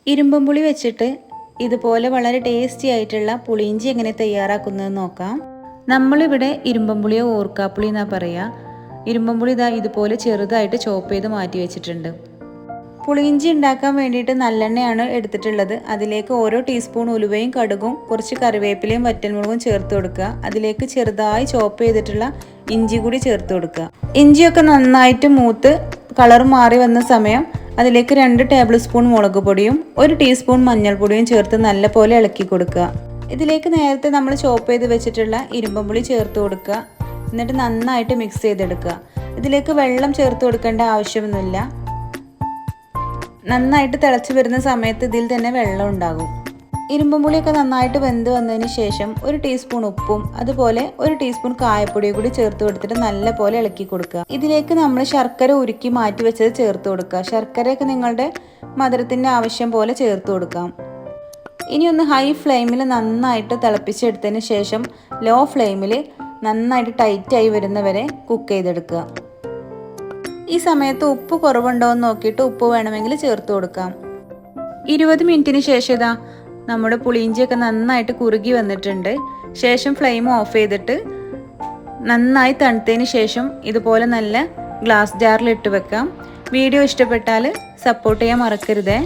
ഇരുമ്പുളി വെച്ചിട്ട് ഇതുപോലെ വളരെ ടേസ്റ്റി ആയിട്ടുള്ള പുളിയിഞ്ചി എങ്ങനെ തയ്യാറാക്കുന്നത് നോക്കാം. നമ്മളിവിടെ ഇരുമ്പുളിയോ ഓർക്കാപ്പുളി എന്നാ പറയുക. ഇരുമ്പുളി ഇതാ ഇതുപോലെ ചെറുതായിട്ട് ചോപ്പ് ചെയ്ത് മാറ്റി വെച്ചിട്ടുണ്ട്. പുളിയിഞ്ചി ഉണ്ടാക്കാൻ വേണ്ടിയിട്ട് നല്ലെണ്ണയാണ് എടുത്തിട്ടുള്ളത്. അതിലേക്ക് ഓരോ ടീസ്പൂൺ ഉലുവയും കടുകും കുറച്ച് കറിവേപ്പിലയും വറ്റൽമുളകും ചേർത്ത് കൊടുക്കുക. അതിലേക്ക് ചെറുതായി ചോപ്പ് ചെയ്തിട്ടുള്ള ഇഞ്ചി കൂടി ചേർത്ത് കൊടുക്കുക. ഇഞ്ചിയൊക്കെ നന്നായിട്ട് മൂത്ത് കളർ മാറി വന്ന സമയം അതിലേക്ക് 2 ടേബിൾ സ്പൂൺ മുളക് പൊടിയും 1 ടീസ്പൂൺ മഞ്ഞൾപ്പൊടിയും ചേർത്ത് നല്ലപോലെ ഇളക്കി കൊടുക്കുക. ഇതിലേക്ക് നേരത്തെ നമ്മൾ ചോപ്പ് ചെയ്ത് വെച്ചിട്ടുള്ള ഇരുമ്പുളി ചേർത്ത് കൊടുക്കുക. എന്നിട്ട് നന്നായിട്ട് മിക്സ് ചെയ്തെടുക്കുക. ഇതിലേക്ക് വെള്ളം ചേർത്ത് കൊടുക്കേണ്ട ആവശ്യമൊന്നുമില്ല. നന്നായിട്ട് തിളച്ച് വരുന്ന സമയത്ത് ഇതിൽ തന്നെ വെള്ളം ഉണ്ടാകും. ഇരുമ്പുളിയൊക്കെ നന്നായിട്ട് വെന്ത് വന്നതിന് ശേഷം 1 ടീസ്പൂൺ ഉപ്പും അതുപോലെ 1 ടീസ്പൂൺ കായപ്പൊടിയും കൂടി ചേർത്ത് കൊടുത്തിട്ട് നല്ലപോലെ ഇളക്കി കൊടുക്കുക. ഇതിലേക്ക് നമ്മൾ ശർക്കര ഉരുക്കി മാറ്റി വെച്ചത് ചേർത്ത് കൊടുക്കുക. ശർക്കരയൊക്കെ നിങ്ങളുടെ മധുരത്തിൻ്റെ ആവശ്യം പോലെ ചേർത്ത് കൊടുക്കാം. ഇനി ഒന്ന് ഹൈ ഫ്ലെയിമിൽ നന്നായിട്ട് തിളപ്പിച്ചെടുത്തതിന് ശേഷം ലോ ഫ്ലെയിമിൽ നന്നായിട്ട് ടൈറ്റായി വരുന്നവരെ കുക്ക് ചെയ്തെടുക്കുക. ഈ സമയത്ത് ഉപ്പ് കുറവുണ്ടോ എന്ന് നോക്കിയിട്ട് ഉപ്പ് വേണമെങ്കിൽ ചേർത്ത് കൊടുക്കാം. 20 മിനിറ്റിന് ശേഷം ഇതാ നമ്മുടെ പുളിയിഞ്ചിയൊക്കെ നന്നായിട്ട് കുറുകി വന്നിട്ടുണ്ട്. ശേഷം ഫ്ലെയിം ഓഫ് ചെയ്തിട്ട് നന്നായി തണുത്തതിന് ശേഷം ഇതുപോലെ നല്ല ഗ്ലാസ് ജാറിൽ ഇട്ട് വെക്കാം. വീഡിയോ ഇഷ്ടപ്പെട്ടാൽ സപ്പോർട്ട് ചെയ്യാൻ മറക്കരുതേ.